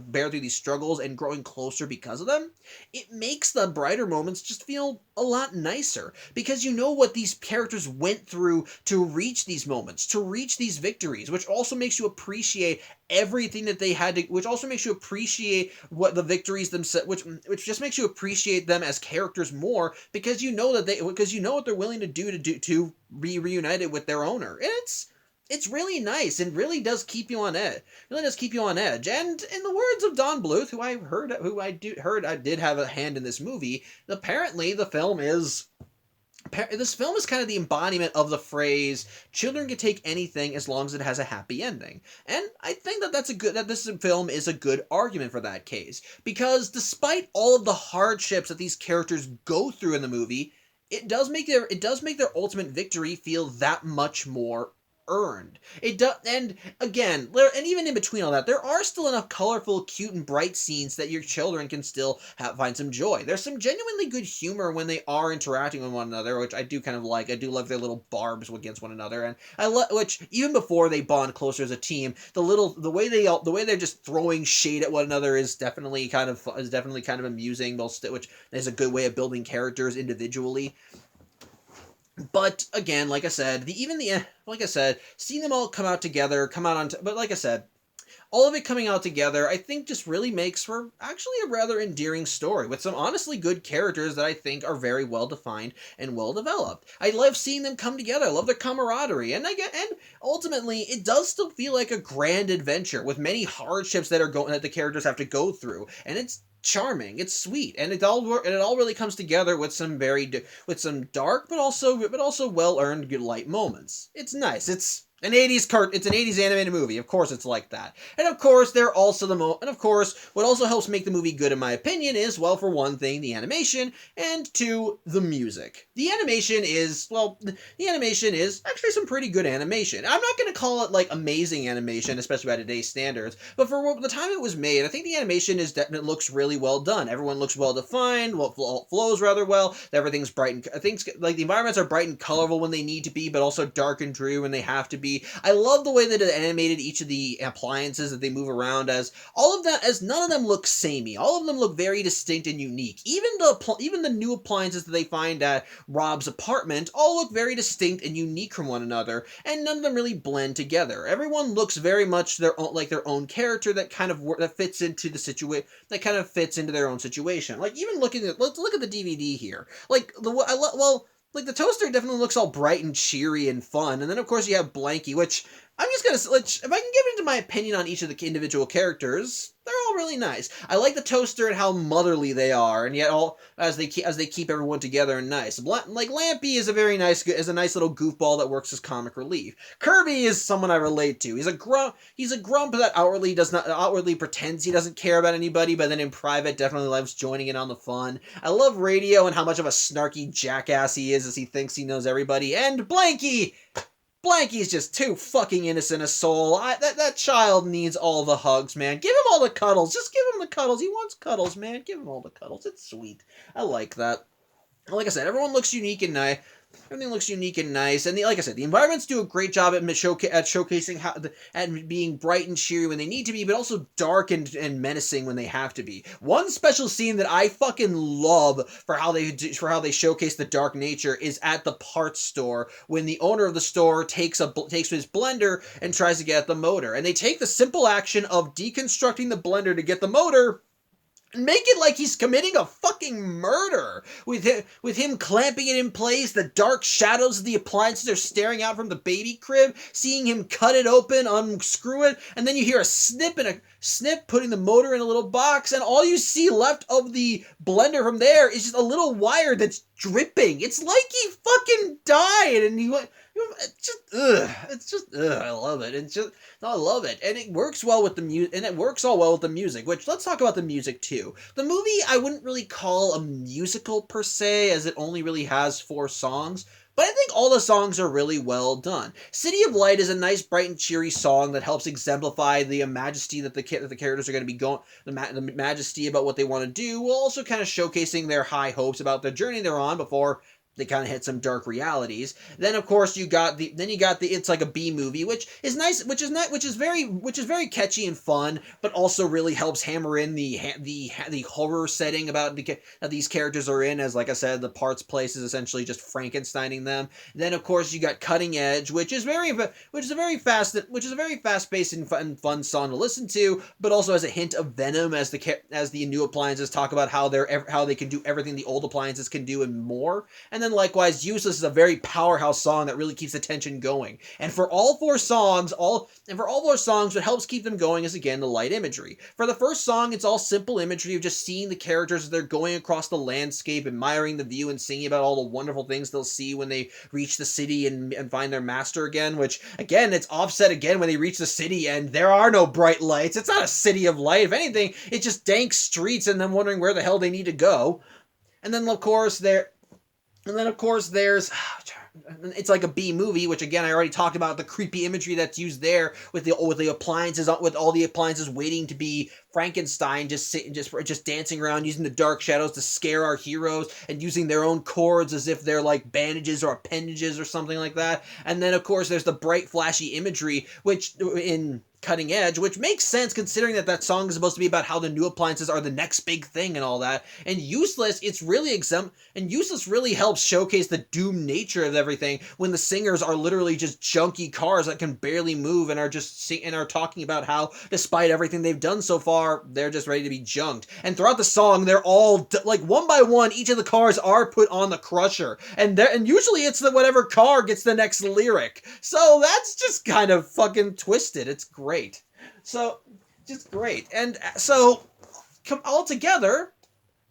bear through these struggles and growing closer because of them, it makes the brighter moments just feel a lot nicer, because you know what these characters went through to reach these moments, to reach these victories, which also makes you appreciate everything that they had to, which also makes you appreciate what the victories themselves, which just makes you appreciate them as characters more, because you know what they're willing to do to be reunited with their owner. And it's really nice and really does keep you on edge. And in the words of Don Bluth, who I did have a hand in this movie, apparently this film is kind of the embodiment of the phrase, children can take anything as long as it has a happy ending. And I think that this film is a good argument for that case, because despite all of the hardships that these characters go through in the movie, it does make their ultimate victory feel that much more earned. It does, and again, and even in between all that, there are still enough colorful, cute, and bright scenes that your children can still find some joy. There's some genuinely good humor when they are interacting with one another, which I do kind of like. I do love their little barbs against one another, and I love, which even before they bond closer as a team, the way they're just throwing shade at one another is definitely kind of amusing, which is a good way of building characters individually. But again, like I said, seeing them all come out together, but like I said, all of it coming out together, I think just really makes for actually a rather endearing story with some honestly good characters that I think are very well defined and well developed. I love seeing them come together. I love their camaraderie, and ultimately it does still feel like a grand adventure with many hardships that the characters have to go through, and it's charming, it's sweet, and it all really comes together with some dark but also well-earned good light moments. It's nice. It's an 80s animated movie. Of course it's like that. And of course, they're also and of course, what also helps make the movie good in my opinion is, well, for one thing, the animation, and two, the music. The animation is, well, the animation is actually some pretty good animation. I'm not going to call it, like, amazing animation, especially by today's standards, but for the time it was made, I think the animation is definitely looks really well done. Everyone looks well defined, flows rather well, everything's bright and, I think, like, the environments are bright and colorful when they need to be, but also dark and dreary when they have to be. I love the way that it animated each of the appliances that they move around, as all of that, as none of them look samey. All of them look very distinct and unique. Even the new appliances that they find at Rob's apartment all look very distinct and unique from one another, and none of them really blend together. Everyone looks very much their own character that kind of that fits into the situation, that kind of fits into their own situation. Like, even looking at, let's look at the DVD here. Like, like, the toaster definitely looks all bright and cheery and fun. And then, of course, you have Blanky, which I'm just going to, if I can give into my opinion on each of the individual characters, they're all really nice. I like the toaster and how motherly they are, and yet all, as they keep everyone together and nice. Like, Lampy is a nice little goofball that works as comic relief. Kirby is someone I relate to. He's a grump that outwardly pretends he doesn't care about anybody, but then in private definitely loves joining in on the fun. I love Radio and how much of a snarky jackass he is as he thinks he knows everybody. And Blanky! Blanky's just too fucking innocent a soul. That child needs all the hugs, man. Give him all the cuddles. Just give him the cuddles. He wants cuddles, man. Give him all the cuddles. It's sweet. I like that. Like I said, everyone looks unique and nice. Everything looks unique and nice, and like I said, the environments do a great job at showcasing at being bright and cheery when they need to be, but also dark and menacing when they have to be. One special scene that I fucking love for how they showcase the dark nature is at the parts store when the owner of the store takes his blender and tries to get at the motor, and they take the simple action of deconstructing the blender to get the motor. Make it like he's committing a fucking murder. With him clamping it in place, the dark shadows of the appliances are staring out from the baby crib, seeing him cut it open, unscrew it, and then you hear a snip and a snip putting the motor in a little box, and all you see left of the blender from there is just a little wire that's dripping. It's like he fucking died, and he went... It's just, I love it. I love it. And it works well with the music, and it works all well with the music, which, let's talk about the music too. The movie, I wouldn't really call a musical per se, as it only really has 4 songs, but I think all the songs are really well done. City of Light is a nice, bright and cheery song that helps exemplify the majesty that the characters are going to be going, the majesty about what they want to do, while also kind of showcasing their high hopes about the journey they're on before they kind of hit some dark realities. Then, of course, you got the It's Like a B movie, which is nice, which is very catchy and fun, but also really helps hammer in the horror setting about that these characters are in. As, like I said, the parts place is essentially just Frankensteining them. Then, of course, you got Cutting Edge, which is a very fast-paced and fun song to listen to, but also has a hint of Venom as the new appliances talk about how they can do everything the old appliances can do and more. And then likewise, Useless is a very powerhouse song that really keeps the tension going. And for all 4 songs, what helps keep them going is, again, the light imagery. For the first song, it's all simple imagery of just seeing the characters as they're going across the landscape, admiring the view, and singing about all the wonderful things they'll see when they reach the city and find their master again, which, again, it's offset again when they reach the city and there are no bright lights. It's not a city of light. If anything, it's just dank streets and them wondering where the hell they need to go. And then, of course, there's It's Like a B movie, which, again, I already talked about the creepy imagery that's used there with the appliances, with all the appliances waiting to be Frankenstein, just dancing around, using the dark shadows to scare our heroes, and using their own cords as if they're like bandages or appendages or something like that. And then, of course, there's the bright, flashy imagery, which in Cutting Edge, which makes sense considering that song is supposed to be about how the new appliances are the next big thing and all that. And Useless, Useless really helps showcase the doomed nature of everything when the singers are literally just junky cars that can barely move and are talking about how, despite everything they've done so far, they're just ready to be junked. And throughout the song, they're all like one by one, each of the cars are put on the crusher, and usually it's whatever car gets the next lyric. So that's just kind of fucking twisted. It's great. So, just great. And so, all together,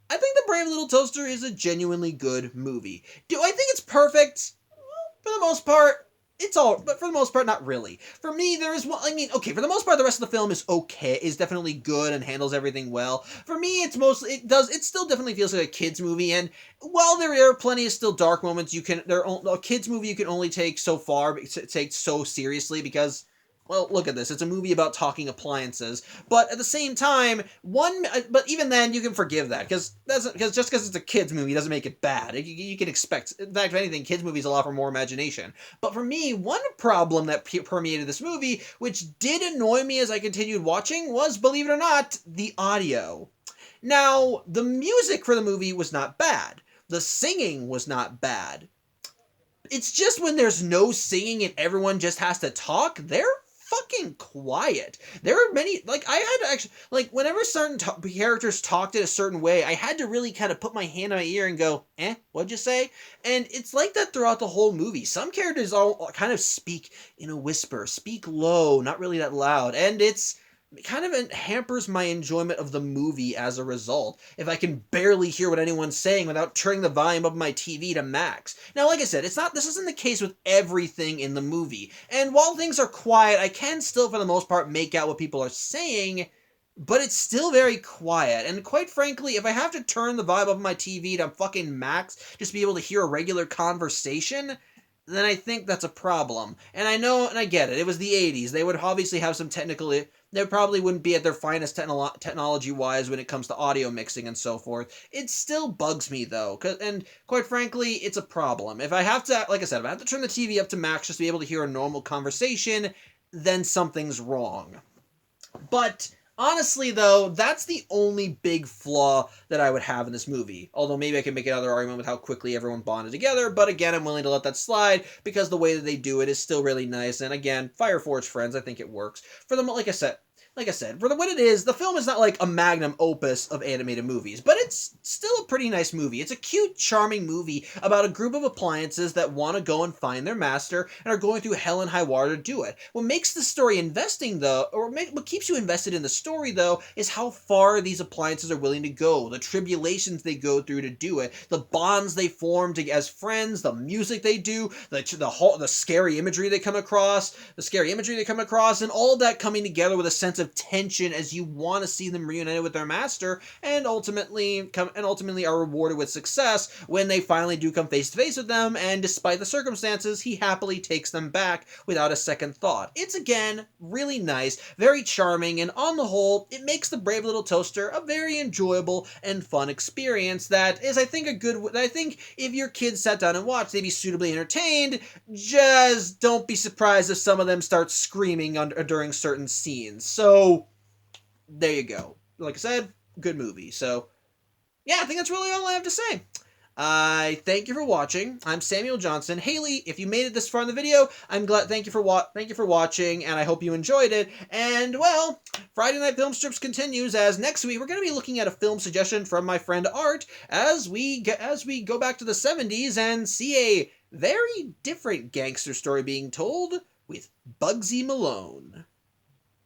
I think The Brave Little Toaster is a genuinely good movie. Do I think it's perfect? Well, for the most part, it's all, but for the most part, not really. For me, there is one, I mean, okay, for the most part, the rest of the film is okay, is definitely good and handles everything well. For me, it's mostly, it still definitely feels like a kid's movie, and while there are plenty of still dark moments, a kid's movie you can only take so far, take so seriously, because, well, look at this. It's a movie about talking appliances, but at the same time, but even then, you can forgive that because just because it's a kids movie doesn't make it bad. You can expect, in fact, if anything, kids movies allow for more imagination. But for me, one problem that permeated this movie, which did annoy me as I continued watching, was, believe it or not, the audio. Now, the music for the movie was not bad. The singing was not bad. It's just when there's no singing and everyone just has to talk, they're fucking quiet. There are many, like, I had to actually, like, whenever certain characters talked in a certain way, I had to really kind of put my hand on my ear and go, what'd you say? And it's like that throughout the whole movie. Some characters all kind of speak in a whisper, speak low, not really that loud, and it kind of hampers my enjoyment of the movie as a result, if I can barely hear what anyone's saying without turning the volume of my TV to max. Now, like I said, this isn't the case with everything in the movie, and while things are quiet, I can still, for the most part, make out what people are saying, but it's still very quiet, and quite frankly, if I have to turn the volume of my TV to fucking max just to be able to hear a regular conversation, then I think that's a problem. And I know, and I get it, it was the 80s, they would obviously have some they probably wouldn't be at their finest technology-wise when it comes to audio mixing and so forth. It still bugs me, though, and quite frankly, it's a problem. If I have to, like I said, if I have to turn the TV up to max just to be able to hear a normal conversation, then something's wrong. But honestly, though, that's the only big flaw that I would have in this movie. Although maybe I can make another argument with how quickly everyone bonded together, but again, I'm willing to let that slide because the way that they do it is still really nice. And again, Fire Forge Friends, I think it works. For them, like I said, for what it is, the film is not like a magnum opus of animated movies, but it's still a pretty nice movie. It's a cute, charming movie about a group of appliances that want to go and find their master and are going through hell and high water to do it. What makes the story investing, though, what keeps you invested in the story, though, is how far these appliances are willing to go, the tribulations they go through to do it, the bonds they form as friends, the music they do, the scary imagery they come across, and all of that coming together with a sense of tension as you want to see them reunited with their master, and ultimately are rewarded with success when they finally do come face to face with them, and despite the circumstances, he happily takes them back without a second thought. It's again really nice, very charming, and on the whole, it makes The Brave Little Toaster a very enjoyable and fun experience that is, I think, if your kids sat down and watched, they'd be suitably entertained. Just don't be surprised if some of them start screaming during certain scenes. So, there you go. Like I said, good movie. So, yeah, I think that's really all I have to say. I thank you for watching. I'm Samuel Johnson. Haley, if you made it this far in the video, I'm glad. Thank you for watching, and I hope you enjoyed it. And well, Friday Night Film Strips continues, as next week we're going to be looking at a film suggestion from my friend Art as we go back to the 70s and see a very different gangster story being told with Bugsy Malone.